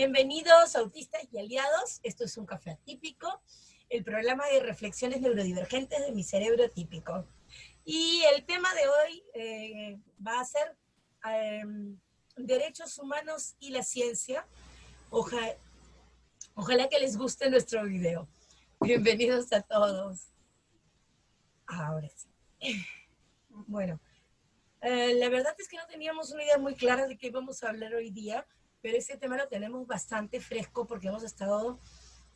Bienvenidos autistas y aliados, esto es un café atípico, el programa de reflexiones neurodivergentes de mi cerebro atípico. Y el tema de hoy va a ser derechos humanos y la ciencia. Ojalá que les guste nuestro video. Bienvenidos a todos. Ahora sí. Bueno, la verdad es que no teníamos una idea muy clara de qué vamos a hablar hoy día, pero ese tema lo tenemos bastante fresco porque hemos estado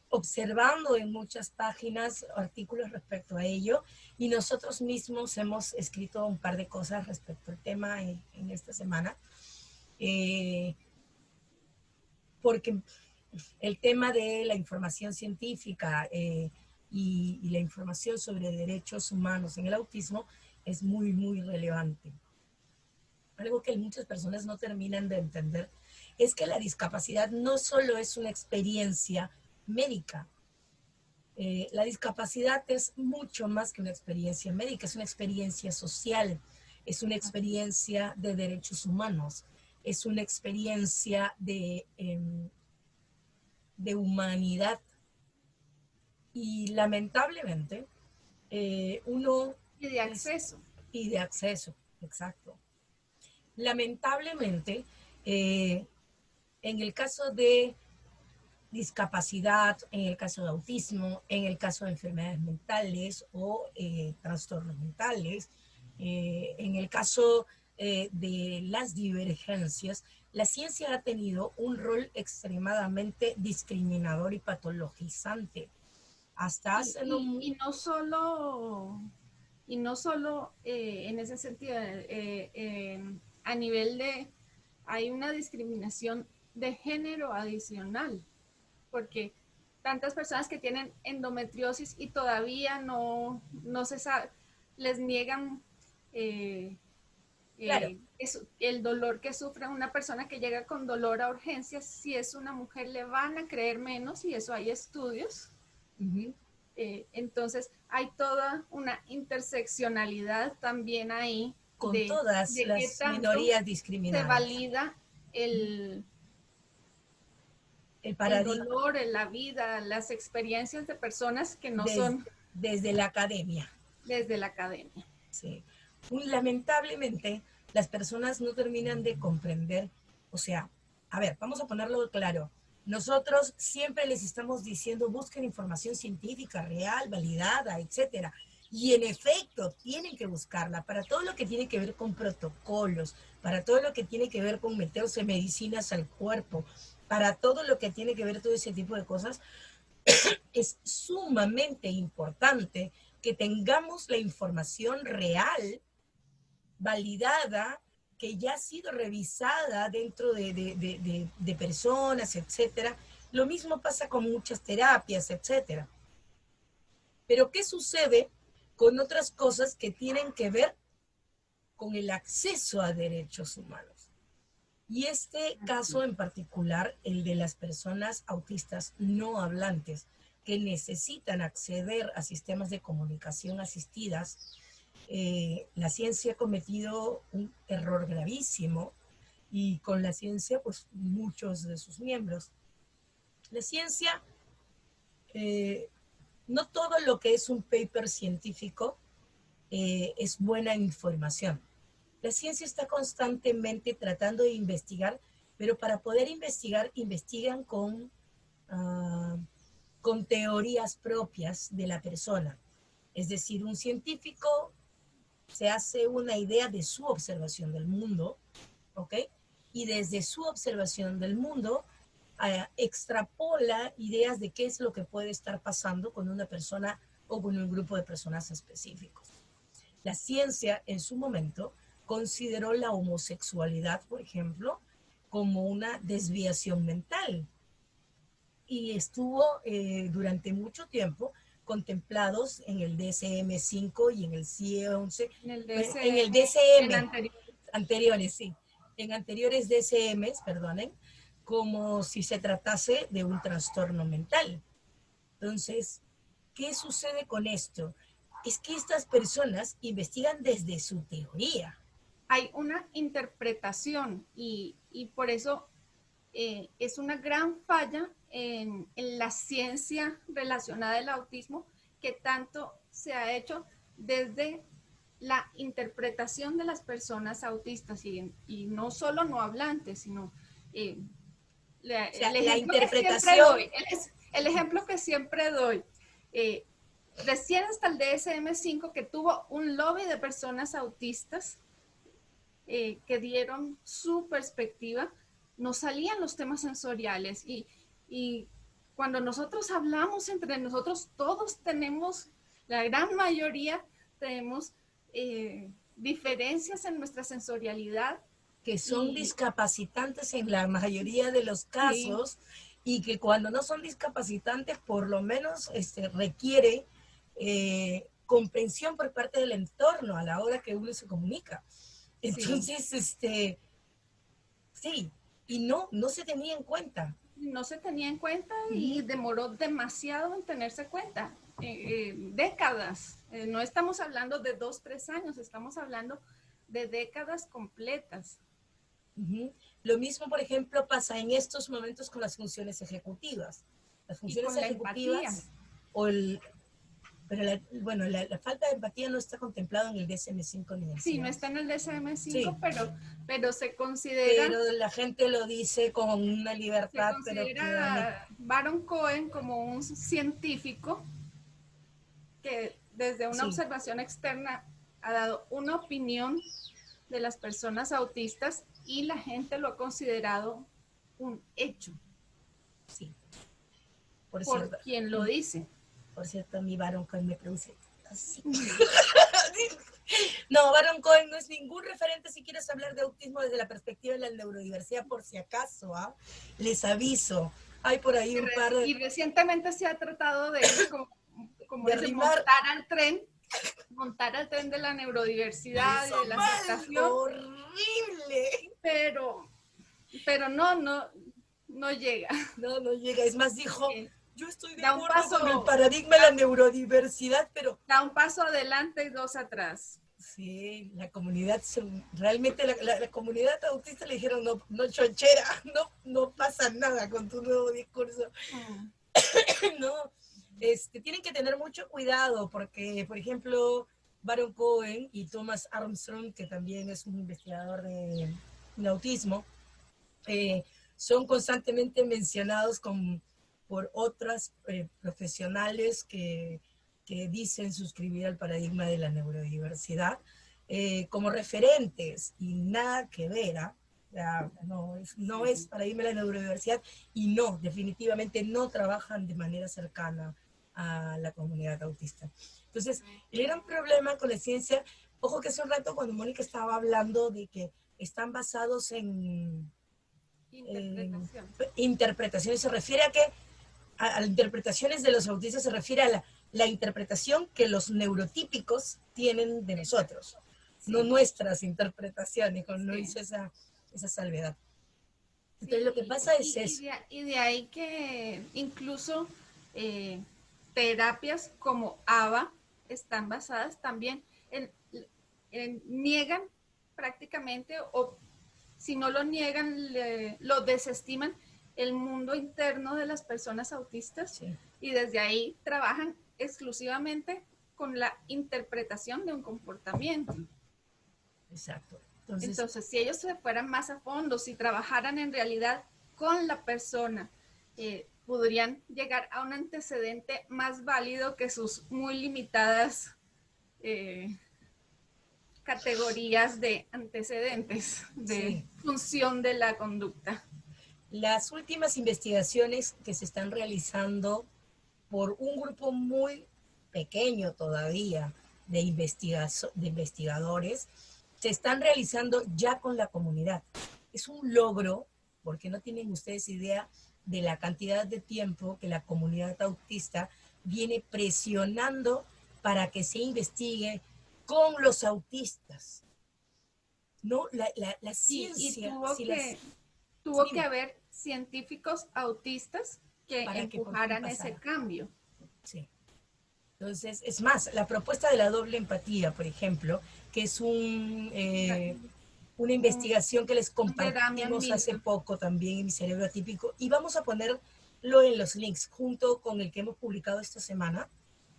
observando en muchas páginas artículos respecto a ello y nosotros mismos hemos escrito un par de cosas respecto al tema en esta semana, porque el tema de la información científica y la información sobre derechos humanos en el autismo es muy, muy relevante. Algo que muchas personas no terminan de entender es que la discapacidad no solo es una experiencia médica. La discapacidad es mucho más que una experiencia médica, es una experiencia social, es una experiencia de derechos humanos, es una experiencia de humanidad. Y lamentablemente, uno... Y de acceso. Y de acceso, exacto. Lamentablemente, en el caso de discapacidad, en el caso de autismo, en el caso de enfermedades mentales o trastornos mentales, en el caso de las divergencias, la ciencia ha tenido un rol extremadamente discriminador y patologizante. Hasta hace y no solo en ese sentido, a nivel de, hay una discriminación de género adicional, porque tantas personas que tienen endometriosis y todavía no se sabe, les niegan claro, el dolor que sufre una persona que llega con dolor a urgencias. Si es una mujer le van a creer menos, y eso hay estudios. Entonces hay toda una interseccionalidad también ahí con todas de qué las tanto minorías se discriminadas. valida El el paradigma dolor, la vida, las experiencias de personas que no son desde la academia. desde la academia. Sí. Lamentablemente, las personas no terminan de comprender, o sea, a ver, vamos a ponerlo claro. Nosotros siempre les estamos diciendo, busquen información científica, real, validada, etcétera. Y en efecto, tienen que buscarla para todo lo que tiene que ver con protocolos, para todo lo que tiene que ver con meterse medicinas al cuerpo, para todo lo que tiene que ver todo ese tipo de cosas. Es sumamente importante que tengamos la información real, validada, que ya ha sido revisada dentro de personas, etcétera. Lo mismo pasa con muchas terapias, etcétera. Pero ¿qué sucede con otras cosas que tienen que ver con el acceso a derechos humanos? Y este caso en particular, el de las personas autistas no hablantes que necesitan acceder a sistemas de comunicación asistidas, la ciencia ha cometido un error gravísimo y con la ciencia, pues muchos de sus miembros. La ciencia, no todo lo que es un paper científico es buena información. La ciencia está constantemente tratando de investigar, pero para poder investigar, investigan con teorías propias de la persona. Es decir, un científico se hace una idea de su observación del mundo, ¿ok? Y desde su observación del mundo, extrapola ideas de qué es lo que puede estar pasando con una persona o con un grupo de personas específicos. La ciencia en su momento consideró la homosexualidad, por ejemplo, como una desviación mental y estuvo durante mucho tiempo contemplados en el DSM-5 y en el CIE-11, En el en el DSM, en DSM, anterior. anteriores, sí, en anteriores DSMs, perdonen, como si se tratase de un trastorno mental. Entonces, ¿qué sucede con esto? Es que estas personas investigan desde su teoría. Hay una interpretación y por eso es una gran falla en la ciencia relacionada al autismo que tanto se ha hecho desde la interpretación de las personas autistas y no solo no hablantes, sino O sea, el la ejemplo que siempre interpretación, doy, el ejemplo que siempre doy, recién hasta el DSM-5 que tuvo un lobby de personas autistas que dieron su perspectiva, no salían los temas sensoriales y cuando nosotros hablamos entre nosotros, todos tenemos, la gran mayoría tenemos diferencias en nuestra sensorialidad. que son Y discapacitantes en la mayoría de los sí, casos y que cuando no son discapacitantes por lo menos requiere comprensión por parte del entorno a la hora que uno se comunica. sí, Entonces, sí, y no se tenía en cuenta. no se tenía en cuenta Uh y -huh. demoró demasiado en tenerse cuenta. Décadas. No estamos hablando de 2, 3 años, estamos hablando de décadas completas. Uh -huh. Lo mismo, por ejemplo, pasa en estos momentos con las funciones ejecutivas. Las Y funciones con la empatía. ejecutivas, o el, pero bueno, la falta de empatía no está contemplada en el DSM-5 ni en el Sí, no CIEM. está en el DSM-5, Sí, pero se considera, pero la gente lo dice con una se libertad, pero que considera Baron Cohen como un científico que desde una sí, observación externa ha dado una opinión de las personas autistas y la gente lo ha considerado un hecho sí. Por por cierto, quien lo dice. por cierto, mi Baron Cohen me produce así. No, Baron Cohen no es ningún referente si quieres hablar de autismo desde la perspectiva de la neurodiversidad, por si acaso, ¿ah? Les aviso. Hay por ahí un par Y recientemente se ha tratado de, como de dicen, arrimar. montar al tren de la neurodiversidad y Hizo de la mal, aceptación, horrible. pero, pero no llega. No llega. Es más, dijo, Eh, yo estoy de da un acuerdo con el paso, paradigma de la neurodiversidad, pero da un paso adelante y dos atrás. sí, la comunidad, realmente la comunidad autista le dijeron, no chonchera, no pasa nada con tu nuevo discurso. Mm. No, tienen que tener mucho cuidado porque, por ejemplo, Baron Cohen y Thomas Armstrong, que también es un investigador de autismo, eh, son constantemente mencionados por otras profesionales que dicen suscribir al paradigma de la neurodiversidad como referentes y nada que ver, ¿eh? No es paradigma de la neurodiversidad y no, definitivamente no trabajan de manera cercana a la comunidad autista. Entonces, el gran problema con la ciencia, ojo que hace un rato cuando Mónica estaba hablando de que están basados en Interpretación. interpretaciones, se refiere a que a interpretaciones de los autistas se refiere a la interpretación que los neurotípicos tienen de nosotros, no Sí, nuestras interpretaciones, cuando no sí. hice esa salvedad. Entonces lo que Sí, pasa es eso. y de ahí que incluso eh, terapias como ABA están basadas también niegan prácticamente, o si no lo niegan, lo desestiman el mundo interno de las personas autistas Sí, y desde ahí trabajan exclusivamente con la interpretación de un comportamiento. exacto. Entonces, Entonces, si ellos se fueran más a fondo, si trabajaran en realidad con la persona, podrían llegar a un antecedente más válido que sus muy limitadas eh, categorías de antecedentes, de sí, función de la conducta. las últimas investigaciones que se están realizando por un grupo muy pequeño todavía de investigadores, se están realizando ya con la comunidad. Es un logro, porque no tienen ustedes idea de la cantidad de tiempo que la comunidad autista viene presionando para que se investigue con los autistas. No, la Y ciencia, si las, tuvo que dime, haber científicos autistas que para que por fin empujaran ese pasara. cambio. Sí. Entonces, es más, la propuesta de la doble empatía, por ejemplo, que es una investigación que les un derrame compartimos hace anímico. poco también en mi cerebro atípico, y vamos a ponerlo en los links junto con el que hemos publicado esta semana.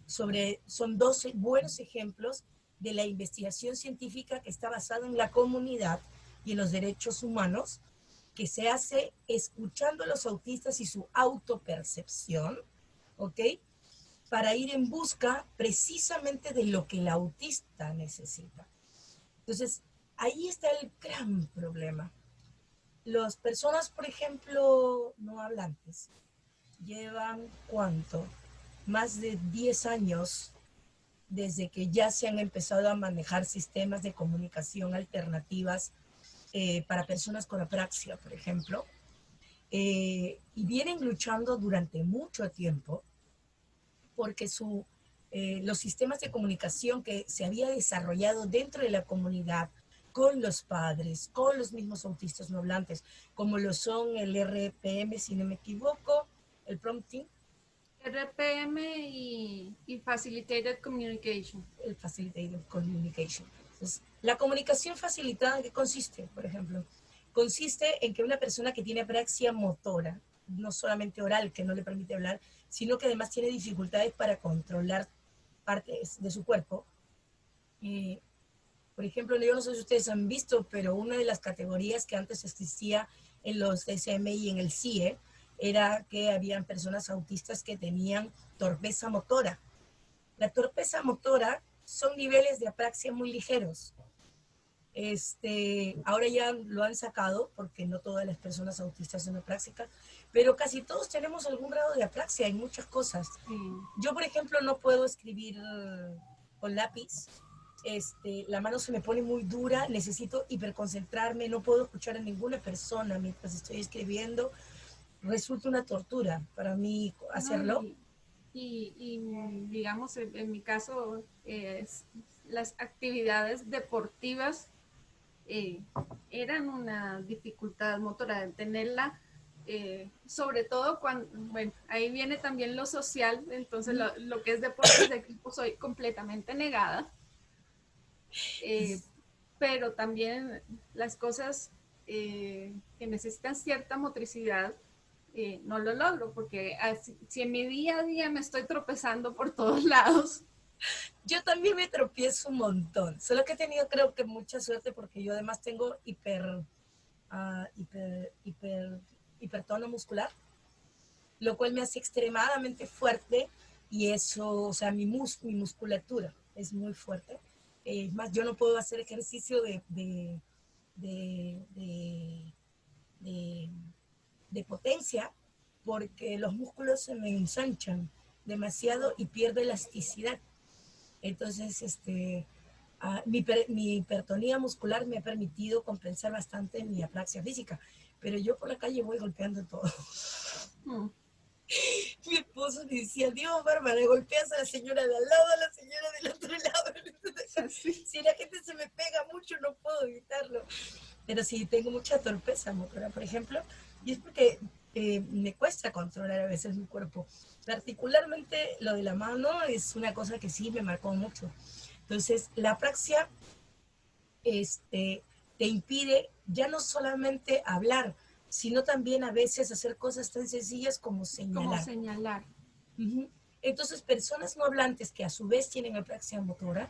Son 12 buenos ejemplos de la investigación científica que está basada en la comunidad y en los derechos humanos, que se hace escuchando a los autistas y su autopercepción, ¿ok? Para ir en busca precisamente de lo que el autista necesita. Entonces, ahí está el gran problema. Las personas, por ejemplo, no hablantes, llevan ¿cuánto? Más de 10 años desde que ya se han empezado a manejar sistemas de comunicación alternativas para personas con apraxia, por ejemplo, y vienen luchando durante mucho tiempo porque los sistemas de comunicación que se había desarrollado dentro de la comunidad con los padres, con los mismos autistas no hablantes, como lo son el RPM, si no me equivoco, el prompting, RPM y Facilitated Communication. el facilitated communication. Entonces, la comunicación facilitada, ¿en qué consiste? Por ejemplo, consiste en que una persona que tiene apraxia motora, no solamente oral, que no le permite hablar, sino que además tiene dificultades para controlar partes de su cuerpo. Por ejemplo, yo no sé si ustedes han visto, pero una de las categorías que antes existía en los DSM y en el CIE era que habían personas autistas que tenían torpeza motora. La torpeza motora son niveles de apraxia muy ligeros. Ahora ya lo han sacado porque no todas las personas autistas son apráxicas, pero casi todos tenemos algún grado de apraxia en muchas cosas. Sí. Yo, por ejemplo, no puedo escribir con lápiz. La mano se me pone muy dura, necesito hiperconcentrarme, no puedo escuchar a ninguna persona mientras estoy escribiendo. Resulta una tortura para mí No, hacerlo. digamos, en mi caso, las actividades deportivas eran una dificultad motora, tenerla, sobre todo cuando, bueno, ahí viene también lo social, entonces lo que es deportes de equipo soy completamente negada, pero también las cosas que necesitan cierta motricidad, no lo logro, porque si en mi día a día me estoy tropezando por todos lados. Yo también me tropiezo un montón, solo que he tenido creo que mucha suerte porque yo además tengo hipertono muscular, lo cual me hace extremadamente fuerte y eso, o sea, mi musculatura es muy fuerte. Más, yo no puedo hacer ejercicio de, de, de, de potencia porque los músculos se me ensanchan demasiado y pierdo elasticidad. Entonces, mi hipertonía muscular me ha permitido compensar bastante mi apraxia física, pero yo por la calle voy golpeando todo. Mi esposo me decía, Dios, Bárbara, golpeas a la señora de al lado, a la señora del otro lado. Sí. Si la gente se me pega mucho, no puedo evitarlo. Pero sí, tengo mucha torpeza motora, por ejemplo, y es porque me cuesta controlar a veces mi cuerpo. Particularmente lo de la mano es una cosa que sí me marcó mucho. Entonces, la apraxia te impide ya no solamente hablar, sino también a veces hacer cosas tan sencillas como señalar. Como señalar. Entonces, personas no hablantes que a su vez tienen apraxia motora,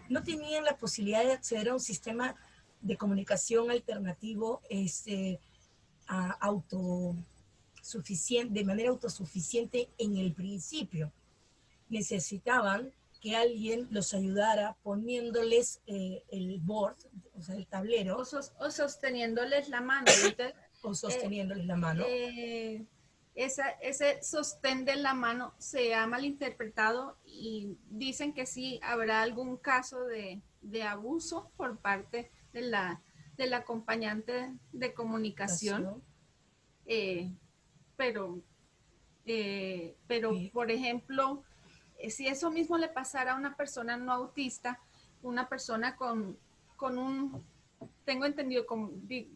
no tenían la posibilidad de acceder a un sistema de comunicación alternativo de manera autosuficiente en el principio. Necesitaban que alguien los ayudara poniéndoles el board, o sea, el tablero. O sosteniéndoles la mano. Entonces, o sosteniéndoles la mano. Ese sostén de la mano se ha malinterpretado y dicen que sí habrá algún caso de abuso por parte del acompañante de comunicación. Pero, por ejemplo, si eso mismo le pasara a una persona no autista, una persona con un, tengo entendido,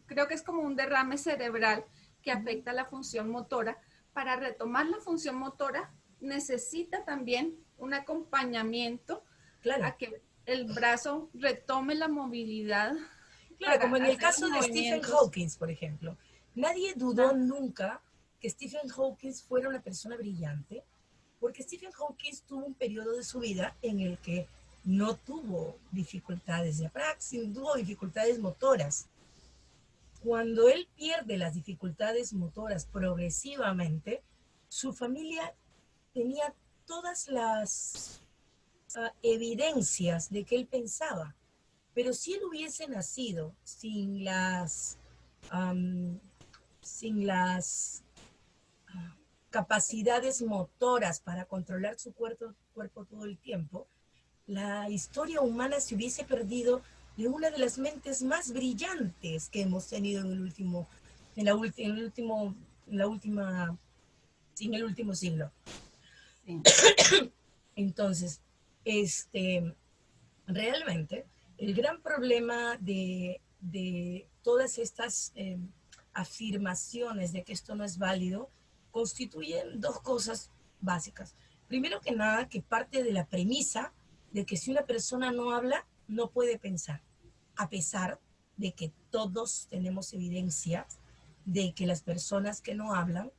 creo que es como un derrame cerebral que afecta la función motora, para retomar la función motora necesita también un acompañamiento, claro, a que el brazo retome la movilidad Claro, para como en el hacer caso los de Stephen movimientos. Hawking, por ejemplo. Nadie dudó Ah, nunca que Stephen Hawking fuera una persona brillante, porque Stephen Hawking tuvo un periodo de su vida en el que no tuvo dificultades de apraxia, tuvo dificultades motoras. Cuando él pierde las dificultades motoras progresivamente, su familia tenía todas las evidencias de que él pensaba. Pero si él hubiese nacido um, sin las capacidades motoras para controlar su cuerpo todo el tiempo, la historia humana se hubiese perdido de una de las mentes más brillantes que hemos tenido en el último, en el último, en la última, en el último siglo. sí. Entonces, este, realmente, el gran problema de todas estas afirmaciones de que esto no es válido constituyen dos cosas básicas. Primero que nada, que parte de la premisa de que si una persona no habla, no puede pensar, a pesar de que todos tenemos evidencias de que las personas que no hablan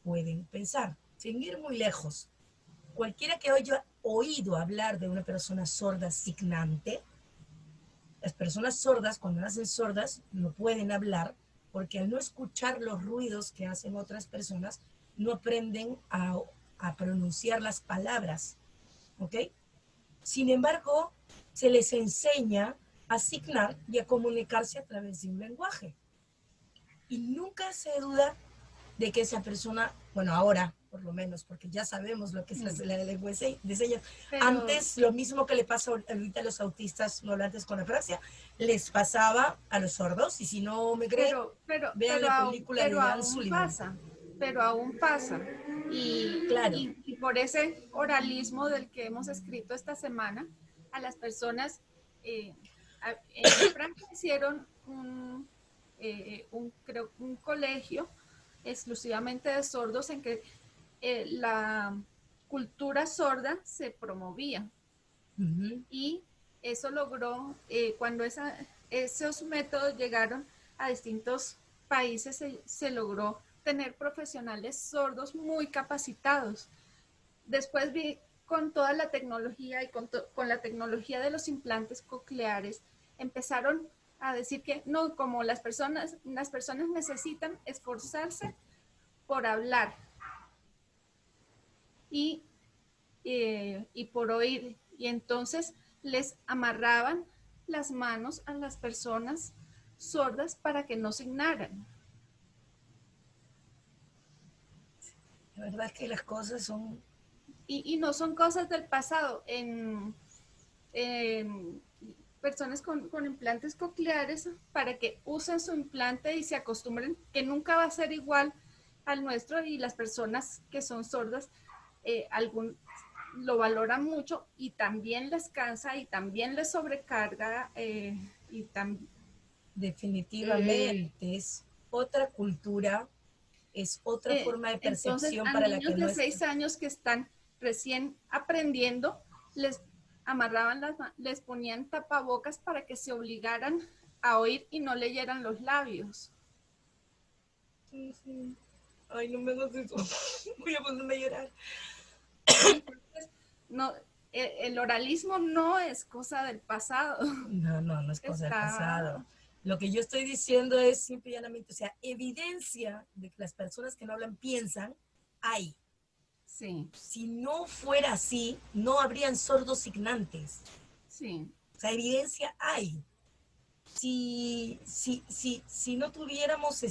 pueden pensar, sin ir muy lejos. Cualquiera que haya oído hablar de una persona sorda signante, las personas sordas, cuando nacen sordas, no pueden hablar porque al no escuchar los ruidos que hacen otras personas, no aprenden a pronunciar las palabras, ¿ok? Sin embargo, se les enseña a signar y a comunicarse a través de un lenguaje. Y nunca se duda de que esa persona, bueno, ahora por lo menos, porque ya sabemos lo que es Mm. la lengua de señas. Pero, Antes, lo mismo que le pasa ahorita a los autistas no hablantes con apraxia, les pasaba a los sordos, y si no me creen, vean la película de Dan aún Sullivan. pasa, pero aún pasa. Claro. Y por ese oralismo del que hemos escrito esta semana, a las personas en Francia hicieron creo, un colegio exclusivamente de sordos en que la cultura sorda se promovía Uh -huh. y eso logró, cuando esos métodos llegaron a distintos países, se logró tener profesionales sordos muy capacitados. Después vi con toda la tecnología y con la tecnología de los implantes cocleares, empezaron a decir que no, como las personas necesitan esforzarse por hablar y, y por oír. Y entonces les amarraban las manos a las personas sordas para que no signaran. La verdad es que las cosas son... Y no son cosas del pasado. En personas con implantes cocleares, para que usen su implante y se acostumbren que nunca va a ser igual al nuestro, y las personas que son sordas lo valoran mucho y también les cansa y también les sobrecarga y también Definitivamente es otra cultura, es otra forma de entonces, percepción a para la que niños de nuestra... 6 años que están recién aprendiendo, les amarraban les ponían tapabocas para que se obligaran a oír y no leyeran los labios. Sí, sí. Ay, no me hagas eso. Voy a ponerme a llorar. Entonces, no, el oralismo no es cosa del pasado. No, no, no es cosa del pasado. Está, Lo que yo estoy diciendo es simple y llanamente, o sea, evidencia de que las personas que no hablan piensan, hay. sí, Si no fuera así, no habrían sordos signantes. sí. O sea, evidencia hay. Si no tuviéramos,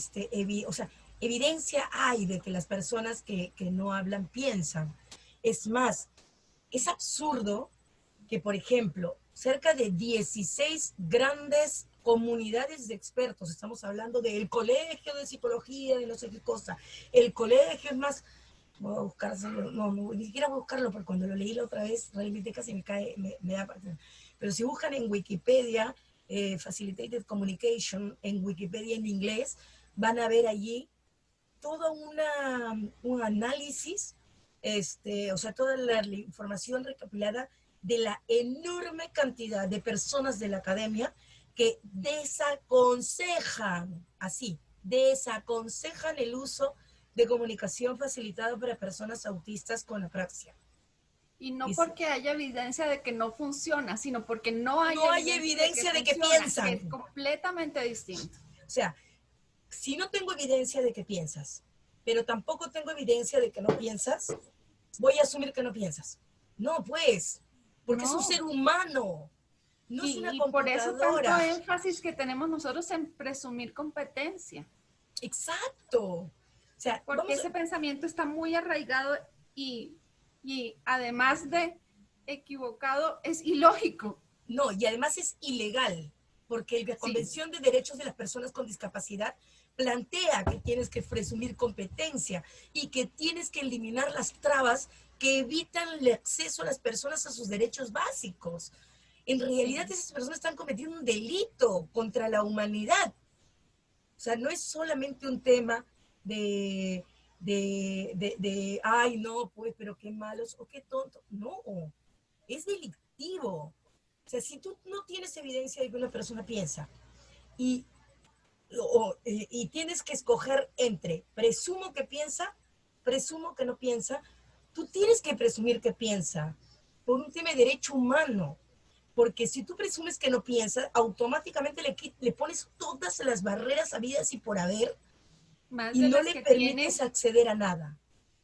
o sea, evidencia hay de que las personas que no hablan piensan. Es más, es absurdo que, por ejemplo, cerca de 16 grandes comunidades de expertos, estamos hablando del colegio de psicología, de no sé qué cosa, el colegio es más, voy a buscarlo, no, ni siquiera voy a buscarlo, porque cuando lo leí la otra vez, realmente casi me cae, me da, pero si buscan en Wikipedia, Facilitated Communication, en Wikipedia en inglés, van a ver allí todo un análisis, o sea, toda la información recopilada de la enorme cantidad de personas de la academia que desaconsejan, así, desaconsejan el uso de comunicación facilitada para personas autistas con apraxia. Y no Dice, porque haya evidencia de que no funciona, sino porque no hay no hay evidencia de que evidencia de que funciona, que piensan. es completamente distinto. O sea, si no tengo evidencia de que piensas, pero tampoco tengo evidencia de que no piensas, voy a asumir que no piensas. No, pues, porque es un No. ser humano, no es una Y por eso tanto computadora. énfasis que tenemos nosotros en presumir competencia, Exacto. O sea, porque ese pensamiento está muy arraigado y, y además de equivocado, es ilógico. no, y además es ilegal, porque la Sí, Convención de Derechos de las Personas con Discapacidad plantea que tienes que presumir competencia y que tienes que eliminar las trabas que evitan el acceso a las personas a sus derechos básicos. En realidad, sí. esas personas están cometiendo un delito contra la humanidad. O sea, no es solamente un tema de, ay, no, pues, pero qué malos o qué tontos. No, es delictivo. O sea, si tú no tienes evidencia de que una persona piensa y, y tienes que escoger entre presumo que piensa, presumo que no piensa, tú tienes que presumir que piensa por un tema de derecho humano. Porque si tú presumes que no piensa, automáticamente le pones todas las barreras habidas y por haber Más y de no las le que permites tiene, acceder a nada.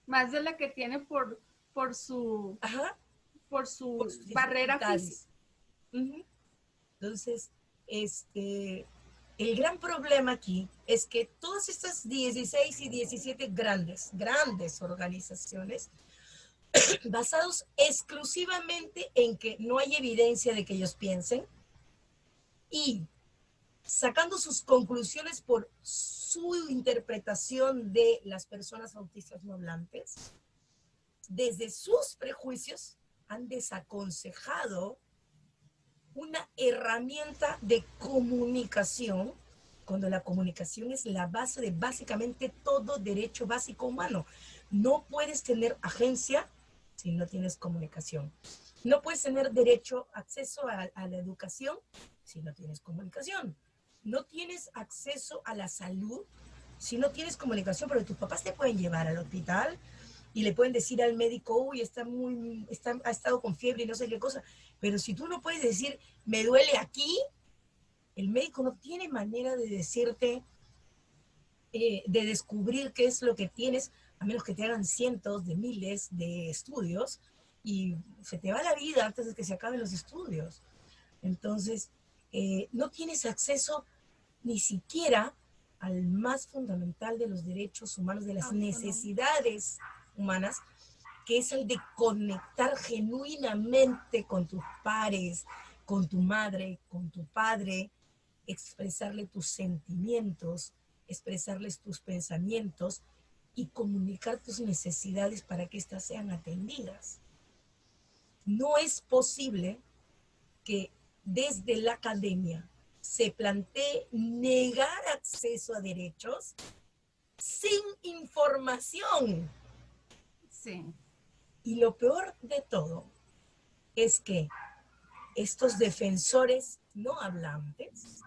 más de la que tiene por su, Ajá, por por su sus barrera física. dificultades. Uh-huh. Entonces, el gran problema aquí es que todas estas 16 y 17 grandes organizaciones, basados exclusivamente en que no hay evidencia de que ellos piensen y sacando sus conclusiones por su interpretación de las personas autistas no hablantes, desde sus prejuicios han desaconsejado una herramienta de comunicación, cuando la comunicación es la base de básicamente todo derecho básico humano. No puedes tener agencia si no tienes comunicación. No puedes tener derecho, acceso a la educación si no tienes comunicación. No tienes acceso a la salud si no tienes comunicación, pero tus papás te pueden llevar al hospital y le pueden decir al médico, uy, ha estado con fiebre y no sé qué cosa. Pero si tú no puedes decir, me duele aquí, el médico no tiene manera de decirte, de descubrir qué es lo que tienes, a menos que te hagan cientos de miles de estudios y se te va la vida antes de que se acaben los estudios. Entonces, no tienes acceso ni siquiera al más fundamental de los derechos humanos, de las Autónomo. necesidades humanas, que es el de conectar genuinamente con tus pares, con tu madre, con tu padre, expresarle tus sentimientos, expresarles tus pensamientos y comunicar tus necesidades para que éstas sean atendidas. No es posible que desde la academia se plantee negar acceso a derechos sin información. Sí. Y lo peor de todo es que estos defensores no hablantes,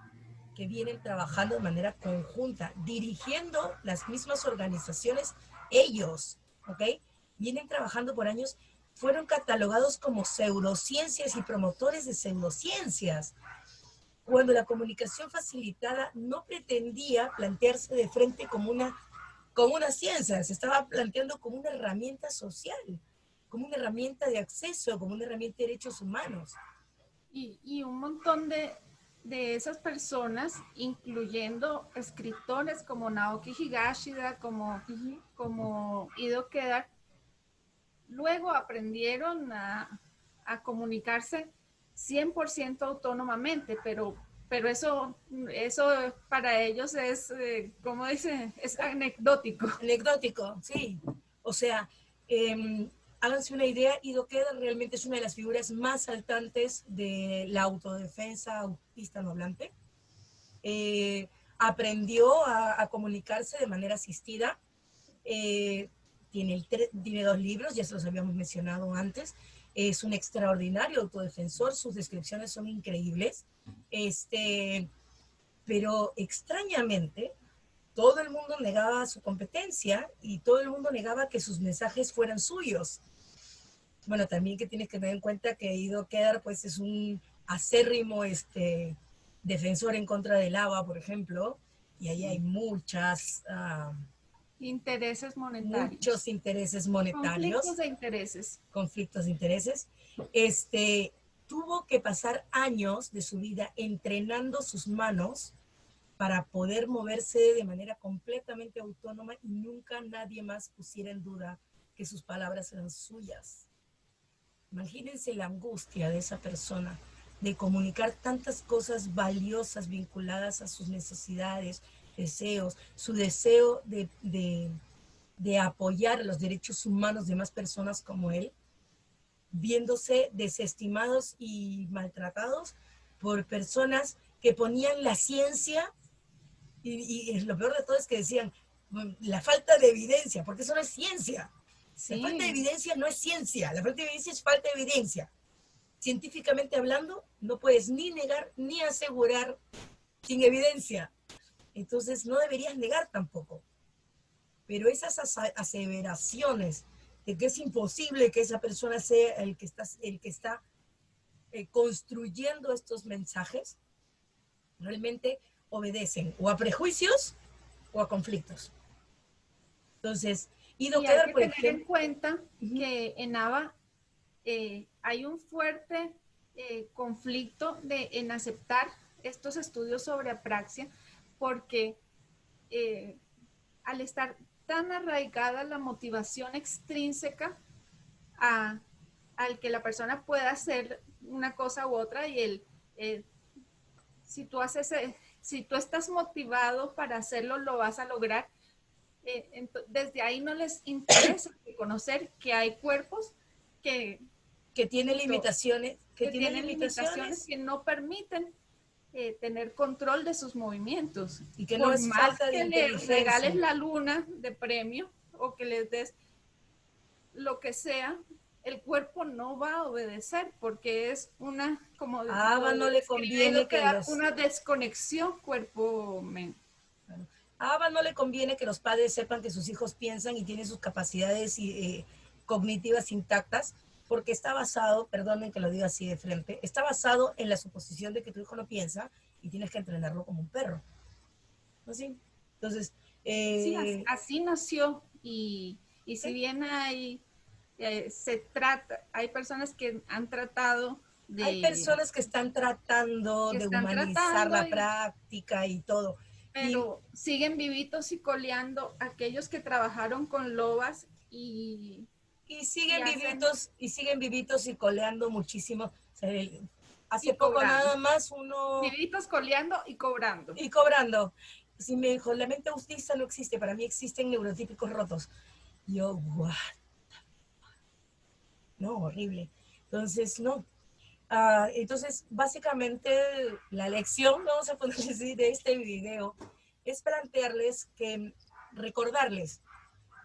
que vienen trabajando de manera conjunta, dirigiendo las mismas organizaciones, ellos, ¿ok? Vienen trabajando por años, fueron catalogados como pseudociencias y promotores de pseudociencias, cuando la comunicación facilitada no pretendía plantearse de frente como una ciencia, se estaba planteando como una herramienta social, como una herramienta de acceso, como una herramienta de derechos humanos. Y un montón de esas personas, incluyendo escritores como Naoki Higashida, como Ido Queda, luego aprendieron a comunicarse 100% autónomamente, pero eso para ellos es, como dice, es anecdótico. Anecdótico, sí. O sea, háganse una idea, Ido Queda realmente es una de las figuras más saltantes de la autodefensa autista no hablante. Aprendió a comunicarse de manera asistida. Eh, tiene 2 libros, ya se los habíamos mencionado antes. es un extraordinario autodefensor, sus descripciones son increíbles, pero extrañamente todo el mundo negaba su competencia y todo el mundo negaba que sus mensajes fueran suyos. Bueno, también que tienes que tener en cuenta que Ido Kedar pues es un acérrimo defensor en contra del ABA, por ejemplo, y ahí hay intereses monetarios. muchos intereses monetarios, Conflictos de intereses. conflictos de intereses. Tuvo que pasar años de su vida entrenando sus manos para poder moverse de manera completamente autónoma y nunca nadie más pusiera en duda que sus palabras eran suyas. Imagínense la angustia de esa persona de comunicar tantas cosas valiosas vinculadas a sus necesidades, deseos, su deseo de apoyar los derechos humanos de más personas como él, viéndose desestimados y maltratados por personas que ponían la ciencia y lo peor de todo es que decían la falta de evidencia, porque eso no es ciencia. Sí. La falta de evidencia no es ciencia, la falta de evidencia es falta de evidencia. Científicamente hablando, no puedes ni negar ni asegurar sin evidencia. Entonces no deberías negar tampoco. Pero esas aseveraciones de que es imposible que esa persona sea el que está construyendo estos mensajes, realmente obedecen o a prejuicios o a conflictos. Entonces, Ido Kedar, por ejemplo, tener en cuenta que en ABA hay un fuerte conflicto en aceptar estos estudios sobre apraxia, porque al estar tan arraigada la motivación extrínseca al que la persona pueda hacer una cosa u otra, y si tú estás motivado para hacerlo, lo vas a lograr. Desde ahí no les interesa reconocer que hay cuerpos que tienen limitaciones, que tienen limitaciones que no permiten tener control de sus movimientos. Y que no es falta de inteligencia. Les regales la luna de premio o que les des lo que sea, el cuerpo no va a obedecer porque es una, como a ABA no le conviene que una desconexión cuerpo-mente. A ABA no le conviene que los padres sepan que sus hijos piensan y tienen sus capacidades cognitivas intactas, porque está basado, perdonen que lo diga así de frente, está basado en la suposición de que tu hijo no piensa y tienes que entrenarlo como un perro. ¿No? ¿Sí? Entonces... sí, así nació y ¿sí? Si bien hay personas que han tratado de... Hay personas que están tratando de humanizar la práctica y todo. Pero siguen vivitos y coleando aquellos que trabajaron con lobas y siguen vivitos y coleando muchísimo. O sea, hace poco cobrando. Nada más uno... Vivitos coleando y cobrando. Y cobrando. Si me dijo, la mente autista no existe, para mí existen neurotípicos rotos. Yo, what? No, horrible. Entonces, no. Entonces, básicamente, la lección, vamos a poner así, de este video, es plantearles recordarles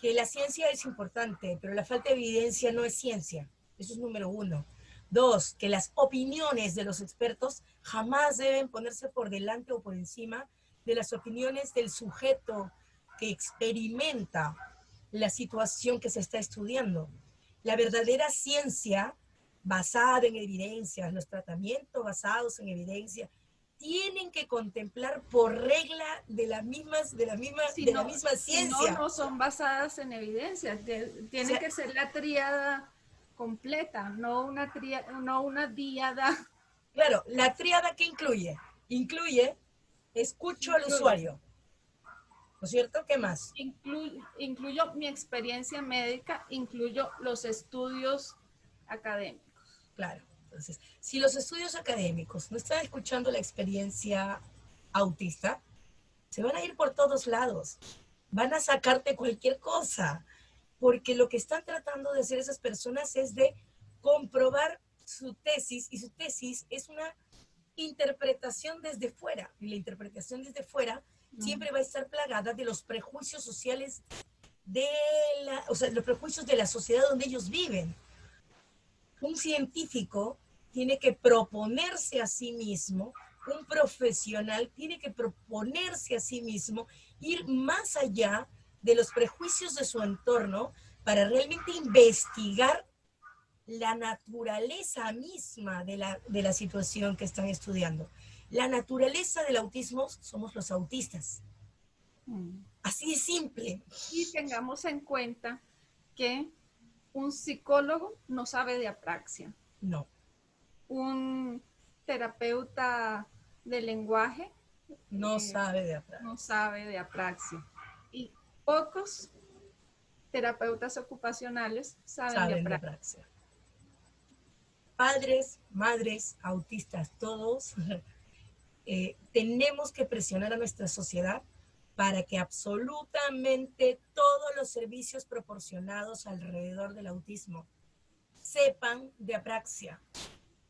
que la ciencia es importante, pero la falta de evidencia no es ciencia. Eso es número 1. 2, que las opiniones de los expertos jamás deben ponerse por delante o por encima de las opiniones del sujeto que experimenta la situación que se está estudiando. La verdadera ciencia basada en evidencias, los tratamientos basados en evidencia, tienen que contemplar por regla de la misma ciencia. Si no son basadas en evidencia. Tiene que ser la tríada completa, no una díada. Claro, la tríada ¿qué incluye? Incluye escucho al usuario. ¿No es cierto? ¿Qué más? Incluyo mi experiencia médica, incluyo los estudios académicos. Claro. Entonces, si los estudios académicos no están escuchando la experiencia autista, se van a ir por todos lados. Van a sacarte cualquier cosa. Porque lo que están tratando de hacer esas personas es de comprobar su tesis, y su tesis es una interpretación desde fuera. Y la interpretación desde fuera siempre va a estar plagada de los prejuicios sociales los prejuicios de la sociedad donde ellos viven. Un científico tiene que proponerse a sí mismo, un profesional tiene que proponerse a sí mismo, ir más allá de los prejuicios de su entorno para realmente investigar la naturaleza misma de la situación que están estudiando. La naturaleza del autismo somos los autistas. Así de simple. Y tengamos en cuenta que un psicólogo no sabe de apraxia. No. Un terapeuta de lenguaje No sabe de apraxia. no sabe de apraxia. Y pocos terapeutas ocupacionales saben de apraxia. Padres, madres, autistas, todos, tenemos que presionar a nuestra sociedad para que absolutamente todos los servicios proporcionados alrededor del autismo sepan de apraxia.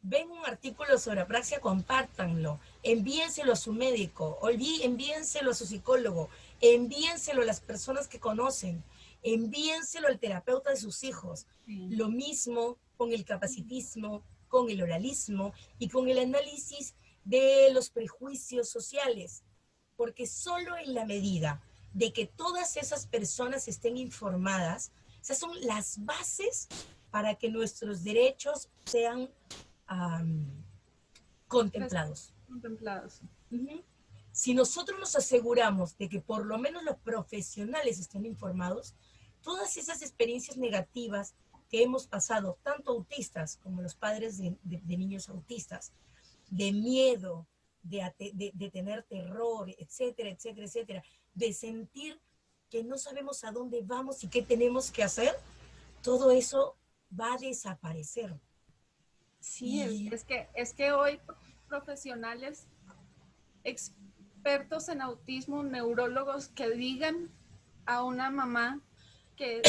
Ven un artículo sobre apraxia, compártanlo, envíenselo a su médico, envíenselo a su psicólogo, envíenselo a las personas que conocen, envíenselo al terapeuta de sus hijos. Sí. Lo mismo con el capacitismo, con el oralismo y con el análisis de los prejuicios sociales, porque solo en la medida de que todas esas personas estén informadas, esas son las bases para que nuestros derechos sean contemplados. Uh-huh. Si nosotros nos aseguramos de que por lo menos los profesionales estén informados, todas esas experiencias negativas que hemos pasado, tanto autistas como los padres de niños autistas, de miedo, de tener terror, etcétera, etcétera, etcétera, de sentir que no sabemos a dónde vamos y qué tenemos que hacer, todo eso va a desaparecer. Sí, es que hoy profesionales expertos en autismo, neurólogos que digan a una mamá que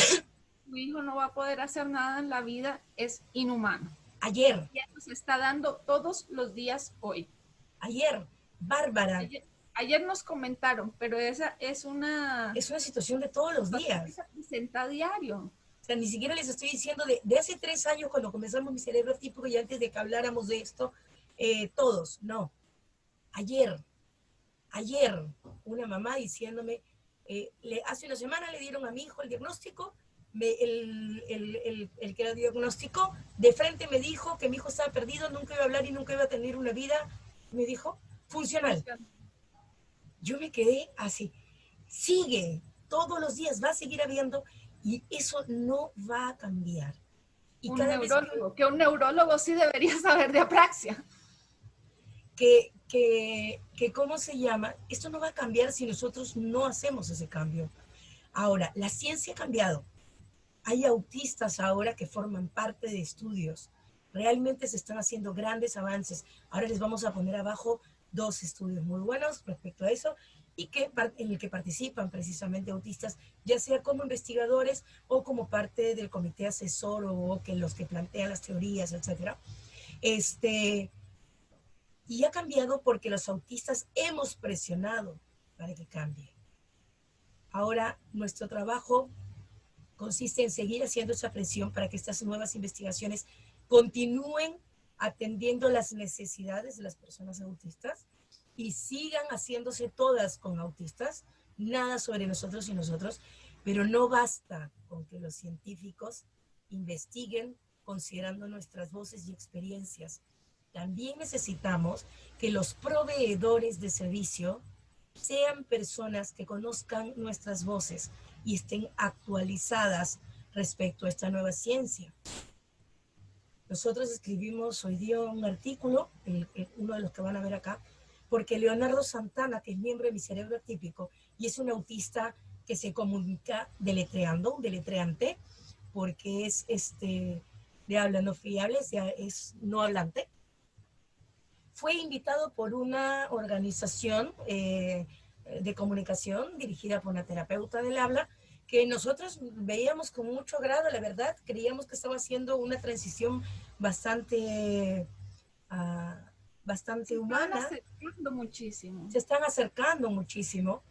su hijo no va a poder hacer nada en la vida es inhumano. Ayer. Y eso se está dando todos los días hoy. Ayer, Bárbara. Ayer nos comentaron, pero esa es una... Es una situación de todos los días. Se presenta a diario. O sea, ni siquiera les estoy diciendo de hace 3 años cuando comenzamos Mi Cerebro Atípico y antes de que habláramos de esto, todos, no. Ayer, una mamá diciéndome, hace una semana le dieron a mi hijo el diagnóstico, el que lo diagnosticó, de frente me dijo que mi hijo estaba perdido, nunca iba a hablar y nunca iba a tener una vida, me dijo, funcional. Yo me quedé así, sigue, todos los días va a seguir habiendo, y eso no va a cambiar. Y cada vez que un neurólogo sí debería saber de apraxia. ¿Cómo se llama? Esto no va a cambiar si nosotros no hacemos ese cambio. Ahora, la ciencia ha cambiado. Hay autistas ahora que forman parte de estudios. Realmente se están haciendo grandes avances. Ahora les vamos a poner abajo 2 estudios muy buenos respecto a eso y en el que participan precisamente autistas, ya sea como investigadores o como parte del comité asesor o que los que plantean las teorías, etc. Y ha cambiado porque los autistas hemos presionado para que cambie. Ahora, nuestro trabajo consiste en seguir haciendo esa presión para que estas nuevas investigaciones continúen atendiendo las necesidades de las personas autistas y sigan haciéndose todas con autistas, nada sobre nosotros y nosotros, pero no basta con que los científicos investiguen considerando nuestras voces y experiencias. También necesitamos que los proveedores de servicio sean personas que conozcan nuestras voces y estén actualizadas respecto a esta nueva ciencia. Nosotros escribimos hoy día un artículo, uno de los que van a ver acá, porque Leonardo Santana, que es miembro de Mi Cerebro Atípico y es un autista que se comunica deletreando, un deletreante, porque es de habla no fiable, es no hablante. Fue invitado por una organización de comunicación dirigida por una terapeuta del habla, que nosotros veíamos con mucho agrado, la verdad, creíamos que estaba haciendo una transición bastante humana. Se están acercando muchísimo. Se están acercando muchísimo.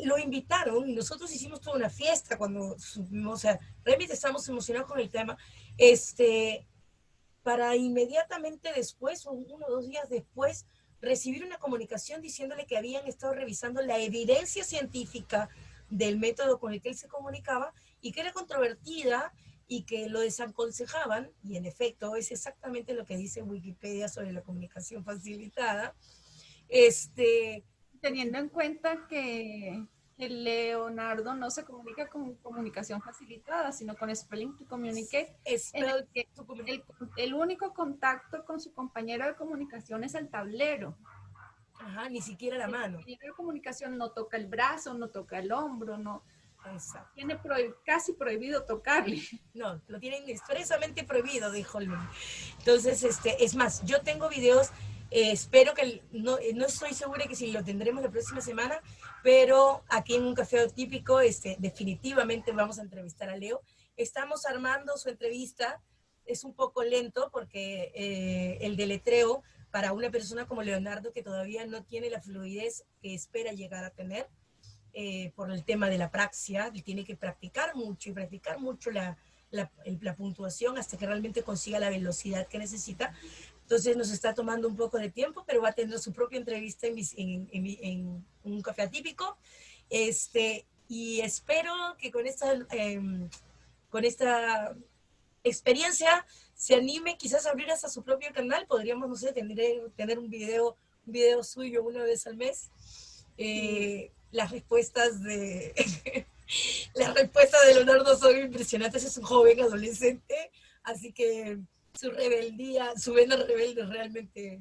Lo invitaron y nosotros hicimos toda una fiesta cuando supimos, o sea, realmente estamos emocionados con el tema. para inmediatamente después, o 1 o 2 días después, recibir una comunicación diciéndole que habían estado revisando la evidencia científica del método con el que él se comunicaba y que era controvertida y que lo desaconsejaban, y en efecto es exactamente lo que dice Wikipedia sobre la comunicación facilitada. Teniendo en cuenta que el Leonardo no se comunica con comunicación facilitada, sino con Spelling to Communicate, en el que el único contacto con su compañero de comunicación es el tablero. Ajá, ni siquiera la mano. El compañero de comunicación no toca el brazo, no toca el hombro, no. Exacto. Tiene casi prohibido tocarle. No, lo tienen expresamente prohibido, dijo Luis. Entonces, es más, yo tengo videos, espero que, no estoy segura que si lo tendremos la próxima semana, pero aquí en un café típico, definitivamente vamos a entrevistar a Leo. Estamos armando su entrevista, es un poco lento porque el deletreo para una persona como Leonardo que todavía no tiene la fluidez que espera llegar a tener, por el tema de la praxia, y tiene que practicar mucho y practicar mucho la puntuación hasta que realmente consiga la velocidad que necesita. Entonces nos está tomando un poco de tiempo, pero va a tener su propia entrevista en un café atípico. Y espero que con esta experiencia se anime quizás a abrir hasta su propio canal. Podríamos, no sé, tener un video suyo una vez al mes. Las respuestas de las respuestas de Leonardo son impresionantes. Es un joven adolescente, así que su rebeldía, su vena rebelde es realmente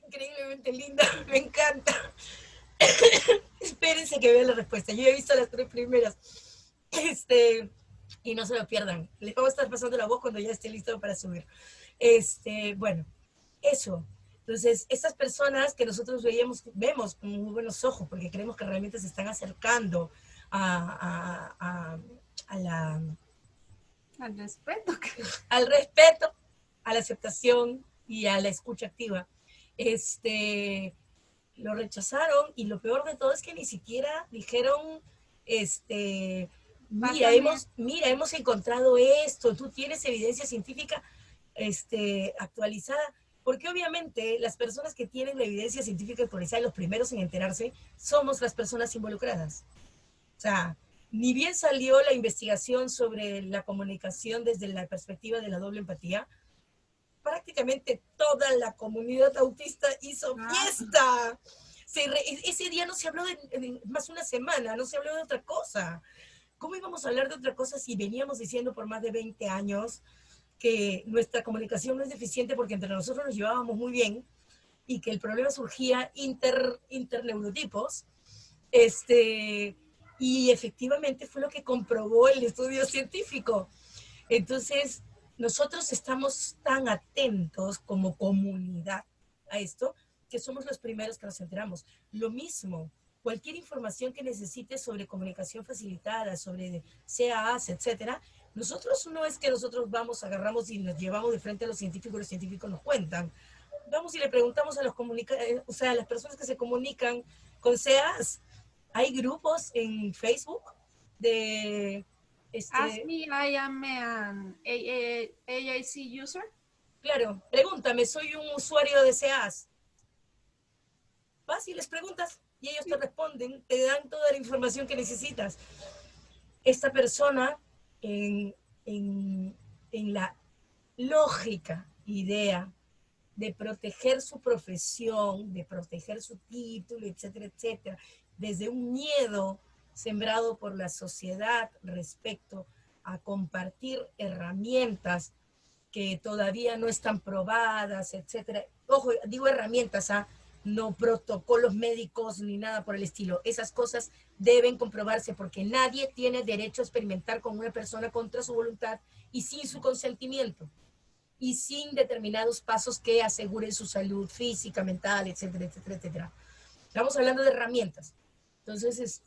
increíblemente linda. Me encanta. Espérense que vean la respuesta. Yo he visto las 3 primeras. Y no se lo pierdan. Les vamos a estar pasando la voz cuando ya esté listo para subir. Bueno, eso. Entonces, estas personas que nosotros vemos con muy buenos ojos, porque creemos que realmente se están acercando al respeto. Al respeto, a la aceptación y a la escucha activa. Lo rechazaron y lo peor de todo es que ni siquiera dijeron, mira, hemos encontrado esto, tú tienes evidencia científica actualizada, porque obviamente las personas que tienen la evidencia científica actualizada, los primeros en enterarse, somos las personas involucradas. O sea, ni bien salió la investigación sobre la comunicación desde la perspectiva de la doble empatía, prácticamente toda la comunidad autista hizo fiesta. Ese día no se habló de más una semana, no se habló de otra cosa. ¿Cómo íbamos a hablar de otra cosa si veníamos diciendo por más de 20 años que nuestra comunicación no es deficiente porque entre nosotros nos llevábamos muy bien y que el problema surgía interneurotipos? Y efectivamente fue lo que comprobó el estudio científico. Entonces, nosotros estamos tan atentos como comunidad a esto que somos los primeros que nos enteramos. Lo mismo, cualquier información que necesites sobre comunicación facilitada, sobre CAAs, etcétera, nosotros no es que nosotros vamos, agarramos y nos llevamos de frente a los científicos nos cuentan. Vamos y le preguntamos a a las personas que se comunican con CAAs. Hay grupos en Facebook de... Ask me, I am an AAC user. Claro, pregúntame, soy un usuario de CAAs. Vas y les preguntas y ellos te responden, te dan toda la información que necesitas. Esta persona, en la lógica idea de proteger su profesión, de proteger su título, etcétera, etcétera, desde un miedo sembrado por la sociedad respecto a compartir herramientas que todavía no están probadas, etcétera. Ojo, digo herramientas, no protocolos médicos ni nada por el estilo. Esas cosas deben comprobarse porque nadie tiene derecho a experimentar con una persona contra su voluntad y sin su consentimiento y sin determinados pasos que aseguren su salud física, mental, etcétera, etcétera, etcétera. Estamos hablando de herramientas. Entonces,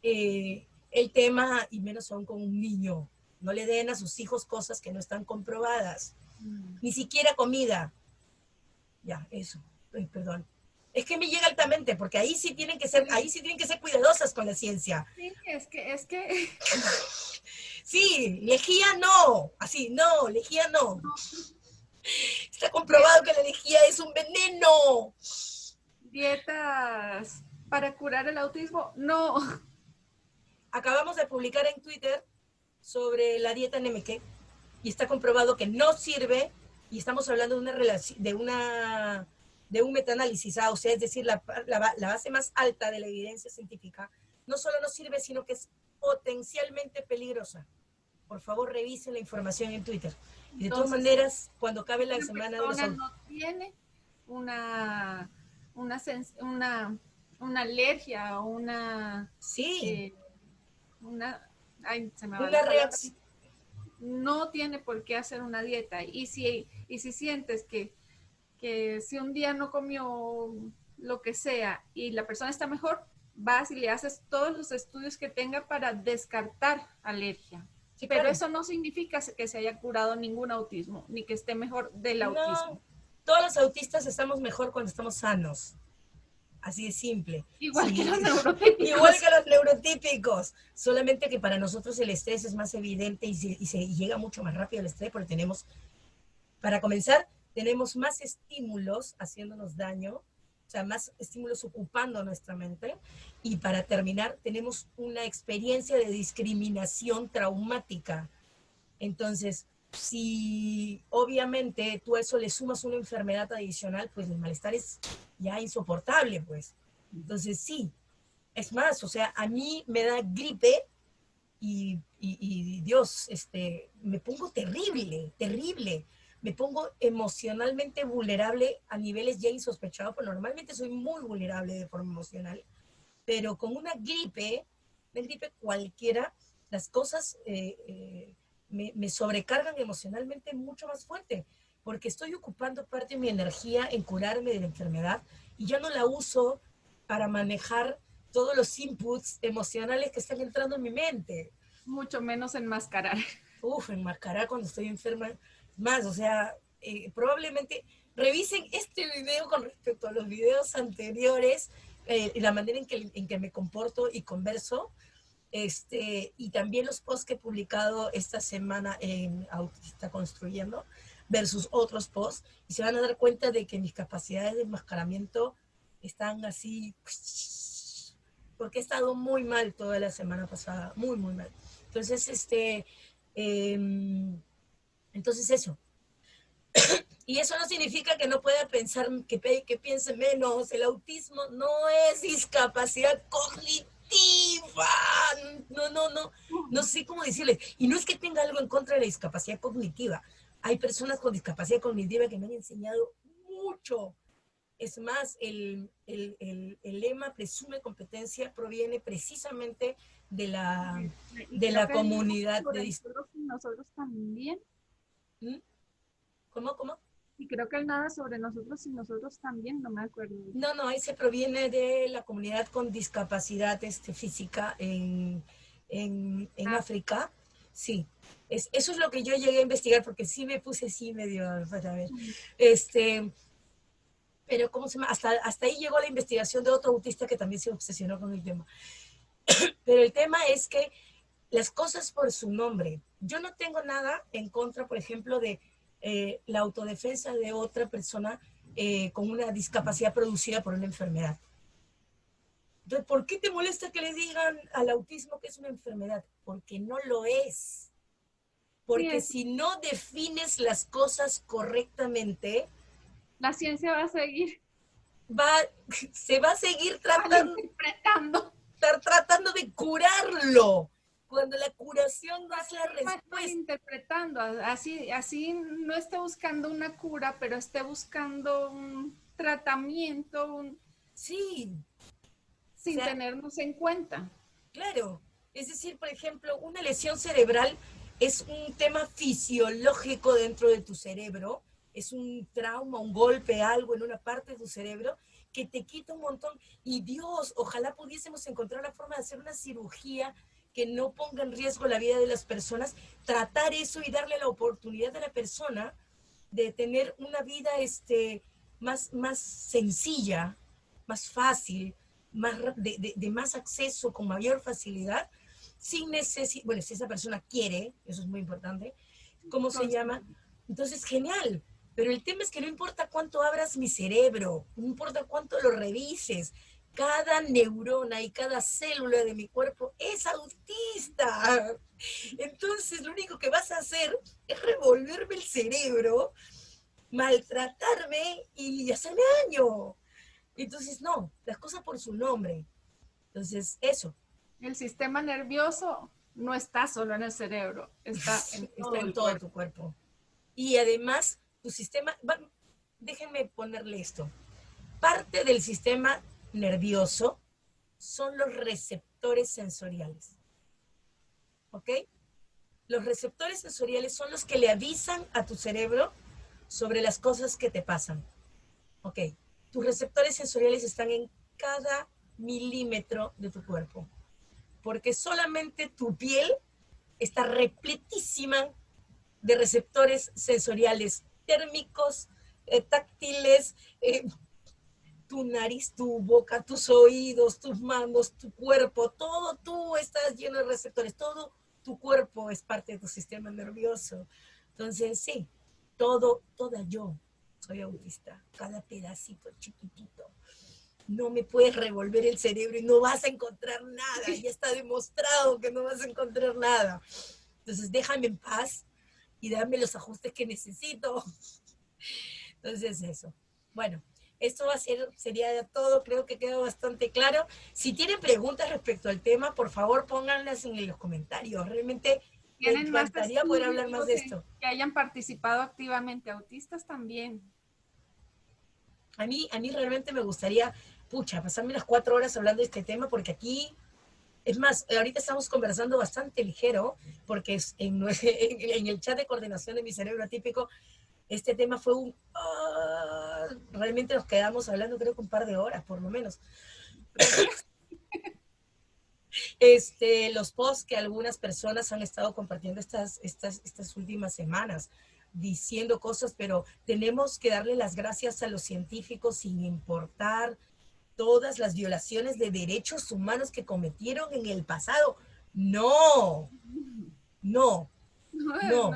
el tema, y menos aún con un niño, no le den a sus hijos cosas que no están comprobadas, ni siquiera comida. Ya, eso, perdón. Es que me llega altamente, porque ahí sí tienen que ser cuidadosas con la ciencia. Sí, es que Sí, lejía no. Así, no, lejía no. Está comprobado que la lejía es un veneno. Dietas para curar el autismo, no. Acabamos de publicar en Twitter sobre la dieta NMK y está comprobado que no sirve y estamos hablando de una relación, de un metaanálisis, o sea, es decir, la base más alta de la evidencia científica, no solo no sirve, sino que es potencialmente peligrosa. Por favor, revisen la información en Twitter. Y de todas Entonces, maneras, cuando acabe la una semana de los... persona no tiene una, una, una, una alergia o Sí, una, ay, se me va una la palabra, reacción... no tiene por qué hacer una dieta. Y si sientes que si un día no comió lo que sea y la persona está mejor, vas y le haces todos los estudios que tenga para descartar alergia. Sí, Pero claro. eso no significa que se haya curado ningún autismo, ni que esté mejor del autismo. No, todos los autistas estamos mejor cuando estamos sanos. Así de simple. Igual que Sí, los igual neurotípicos. que los neurotípicos, solamente que para nosotros el estrés es más evidente y llega mucho más rápido el estrés porque tenemos, para comenzar, tenemos más estímulos haciéndonos daño, o sea, más estímulos ocupando nuestra mente, y para terminar, tenemos una experiencia de discriminación traumática. Entonces, si obviamente tú a eso le sumas una enfermedad adicional, pues el malestar es ya insoportable, pues. Entonces, sí, es más, o sea, a mí me da gripe y Dios, me pongo terrible, terrible. Me pongo emocionalmente vulnerable a niveles ya insospechados, porque normalmente soy muy vulnerable de forma emocional, pero con una gripe cualquiera, las cosas me sobrecargan emocionalmente mucho más fuerte, porque estoy ocupando parte de mi energía en curarme de la enfermedad y ya no la uso para manejar todos los inputs emocionales que están entrando en mi mente. Mucho menos enmascarar. Uf, enmascarar cuando estoy enferma. Más, o sea, probablemente revisen este video con respecto a los videos anteriores, la manera en que me comporto y converso, y también los posts que he publicado esta semana en Autista Construyendo versus otros posts, y se van a dar cuenta de que mis capacidades de enmascaramiento están así, porque he estado muy mal toda la semana pasada, muy, muy mal. Entonces, eh, entonces eso. Y eso no significa que no pueda pensar, que piense menos. El autismo no es discapacidad cognitiva. No, no, no. No sé cómo decirles. Y no es que tenga algo en contra de la discapacidad cognitiva. Hay personas con discapacidad cognitiva que me han enseñado mucho. Es más, el lema presume competencia proviene precisamente de la, Y de creo la que comunidad por de... nosotros también. ¿Cómo, cómo? Y creo que el nada sobre nosotros y nosotros también, no me acuerdo. No, no, ese proviene de la comunidad con discapacidad física en Ah, África. Sí, eso es lo que yo llegué a investigar porque sí me puse así medio para ver. Este, pero ¿cómo se llama? Hasta ahí llegó la investigación de otro autista que también se obsesionó con el tema. Pero el tema es que las cosas por su nombre. Yo no tengo nada en contra, por ejemplo, de la autodefensa de otra persona con una discapacidad producida por una enfermedad. Entonces, ¿por qué te molesta que le digan al autismo que es una enfermedad? Porque no lo es. sí, Porque si no defines las cosas correctamente, la ciencia va a seguir va, se va a seguir malinterpretando. tratando de curarlo, cuando la curación no es la respuesta. Malinterpretando, así no esté buscando una cura, pero esté buscando un tratamiento Sí, o sin sea, tenernos en cuenta. claro. Es decir, por ejemplo, una lesión cerebral es un tema fisiológico dentro de tu cerebro, es un trauma, un golpe, algo en una parte de tu cerebro que te quita un montón. Y Dios, ojalá pudiésemos encontrar la forma de hacer una cirugía que no ponga en riesgo la vida de las personas, tratar eso y darle la oportunidad a la persona de tener una vida más sencilla, más fácil, de más acceso, con mayor facilidad, sin necesidad, bueno, si esa persona quiere, eso es muy importante, ¿cómo se llama? Entonces, genial. Pero el tema es que no importa cuánto abras mi cerebro, no importa cuánto lo revises, cada neurona y cada célula de mi cuerpo es autista. Entonces, lo único que vas a hacer es revolverme el cerebro, maltratarme y hacerme daño. Entonces, no, las cosas por su nombre. Entonces, eso. El sistema nervioso no está solo en el cerebro, está en todo Está en el todo cuerpo. tu cuerpo. Y además, tu sistema, déjenme ponerle esto. Parte del sistema nervioso son los receptores sensoriales. ¿Ok? Los receptores sensoriales son los que le avisan a tu cerebro sobre las cosas que te pasan. ¿Ok? Tus receptores sensoriales están en cada milímetro de tu cuerpo. Porque solamente tu piel está repletísima de receptores sensoriales térmicos, táctiles, tu nariz, tu boca, tus oídos, tus manos, tu cuerpo, todo tú estás lleno de receptores, todo tu cuerpo es parte de tu sistema nervioso. Entonces, sí, toda yo soy autista, cada pedacito chiquitito. No me puedes revolver el cerebro y no vas a encontrar nada, ya está demostrado que no vas a encontrar nada. Entonces, déjame en paz y dame los ajustes que necesito. Entonces, eso. Bueno, esto sería todo, creo que quedó bastante claro. Si tienen preguntas respecto al tema, por favor pónganlas en los comentarios. Realmente me Tienen más encantaría poder estudios hablar más de esto. que hayan participado activamente, autistas también. A mí realmente me gustaría, pucha, pasarme las 4 horas hablando de este tema, porque aquí, es más, ahorita estamos conversando bastante ligero, porque en el chat de coordinación de mi cerebro atípico, este tema fue realmente nos quedamos hablando creo que un par de horas, por lo menos. Los posts que algunas personas han estado compartiendo estas últimas semanas, diciendo cosas, pero tenemos que darle las gracias a los científicos sin importar todas las violaciones de derechos humanos que cometieron en el pasado. No, no, no.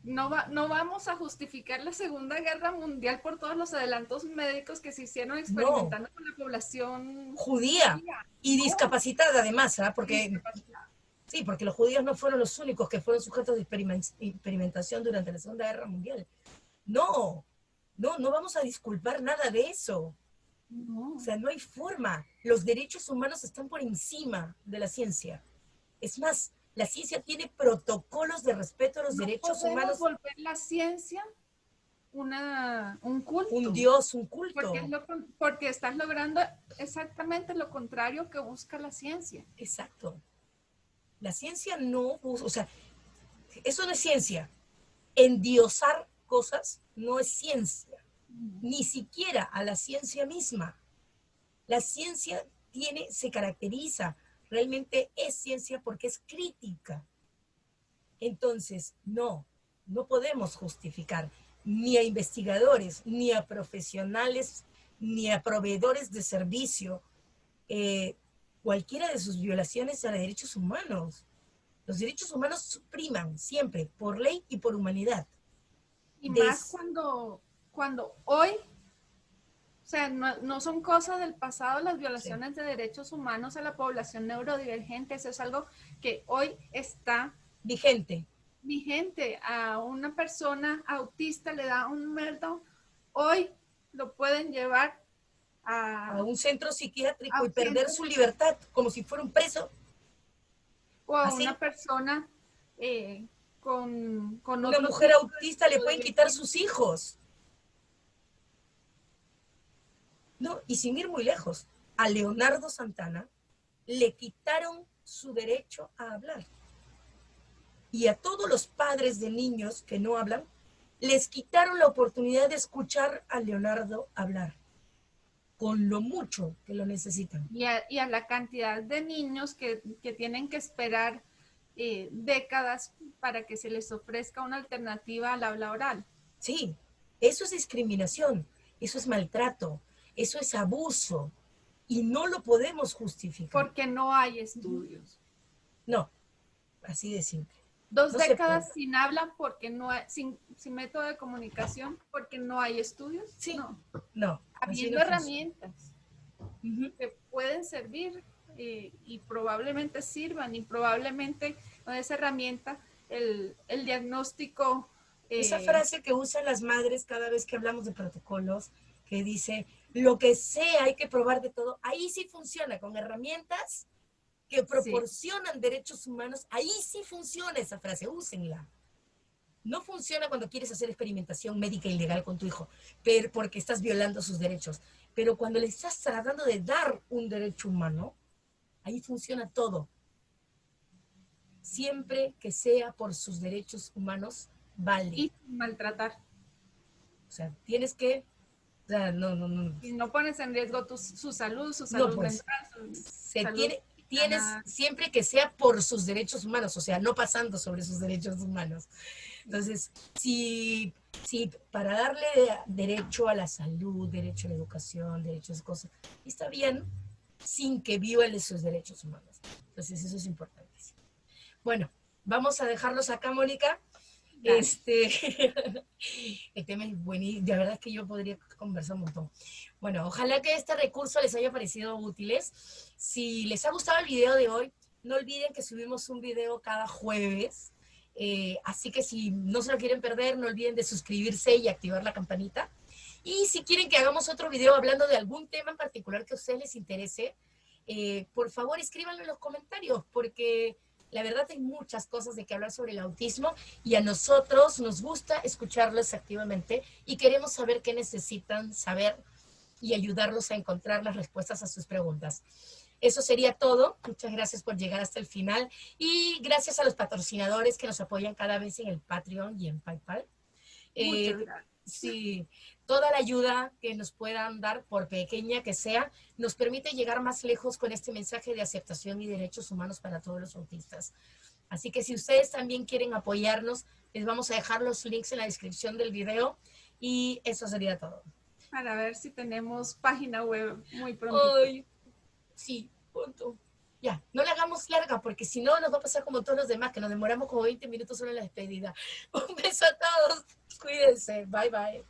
No vamos a justificar la Segunda Guerra Mundial por todos los adelantos médicos que se hicieron No, experimentando con la población judía y no, discapacitada además, ¿eh? Porque discapacidad. sí, porque los judíos no fueron los únicos que fueron sujetos de experimentación durante la Segunda Guerra Mundial. No, no vamos a disculpar nada de eso. No. O sea, no hay forma. Los derechos humanos están por encima de la ciencia. Es más, la ciencia tiene protocolos de respeto a los derechos Podemos humanos. volver la ciencia un culto. Un dios, un culto. Porque estás logrando exactamente lo contrario que busca la ciencia. Exacto. La ciencia no busca, o sea, eso no es ciencia. Endiosar cosas no es ciencia. Ni siquiera a la ciencia misma. La ciencia se caracteriza, realmente es ciencia porque es crítica. Entonces, no podemos justificar ni a investigadores, ni a profesionales, ni a proveedores de servicio cualquiera de sus violaciones a los derechos humanos. Los derechos humanos priman siempre, por ley y por humanidad. Y más cuando hoy, o sea, no son cosas del pasado las violaciones de derechos humanos a la población neurodivergente, eso es algo que hoy está vigente. A una persona autista le da un muerto, hoy lo pueden llevar a un centro psiquiátrico y perder su libertad como si fuera un preso. O a una persona con una mujer autista le pueden quitar sus hijos. No, y sin ir muy lejos, a Leonardo Santana le quitaron su derecho a hablar. Y a todos los padres de niños que no hablan, les quitaron la oportunidad de escuchar a Leonardo hablar, con lo mucho que lo necesitan. Y a la cantidad de niños que tienen que esperar décadas para que se les ofrezca una alternativa al habla oral. Sí, eso es discriminación, eso es maltrato, eso es abuso, y no lo podemos justificar. Porque no hay estudios. No, así de simple. Dos No se puede. décadas sin habla porque no hay, sin método de comunicación porque no hay estudios. Sí, No, no, así habiendo no funciona. herramientas Ujú. que pueden servir y probablemente sirvan y probablemente con esa herramienta el diagnóstico Esa eh, frase que usan las madres cada vez que hablamos de protocolos, que dice, lo que sea, hay que probar de todo, ahí sí funciona, con herramientas que sí, proporcionan derechos humanos, ahí sí funciona esa frase, úsenla. No funciona cuando quieres hacer experimentación médica ilegal con tu hijo, pero porque estás violando sus derechos. Pero cuando le estás tratando de dar un derecho humano, ahí funciona todo. Siempre que sea por sus derechos humanos, vale. y sin maltratar. O sea, tienes que, o sea, no, no, no, Y no pones en riesgo su no, salud pues, mental, su se salud tiene, física, tienes nada. siempre que sea por sus derechos humanos, o sea, no pasando sobre sus derechos humanos. Entonces, si para darle derecho a la salud, derecho a la educación, derechos a cosas, está bien sin que viole sus derechos humanos. Entonces, eso es importante. Bueno, vamos a dejarlos acá, Mónica. Dale. El tema es buenísimo, de verdad es que yo podría conversar un montón. Bueno, ojalá que este recurso les haya parecido útiles. Si les ha gustado el video de hoy, no olviden que subimos un video cada jueves. Así que si no se lo quieren perder, no olviden de suscribirse y activar la campanita. Y si quieren que hagamos otro video hablando de algún tema en particular que a ustedes les interese, por favor escríbanlo en los comentarios, porque la verdad hay muchas cosas de que hablar sobre el autismo y a nosotros nos gusta escucharlos activamente y queremos saber qué necesitan saber y ayudarlos a encontrar las respuestas a sus preguntas. Eso sería todo. Muchas gracias por llegar hasta el final y gracias a los patrocinadores que nos apoyan cada vez en el Patreon y en PayPal. Muchas Eh, gracias. sí, toda la ayuda que nos puedan dar, por pequeña que sea, nos permite llegar más lejos con este mensaje de aceptación y derechos humanos para todos los autistas. Así que si ustedes también quieren apoyarnos, les vamos a dejar los links en la descripción del video y eso sería todo. Para ver si tenemos página web muy prontito. Ay, sí, punto. Ya, no la hagamos larga porque si no nos va a pasar como todos los demás, que nos demoramos como 20 minutos solo en la despedida. Un beso a todos. Cuídense. Bye, bye.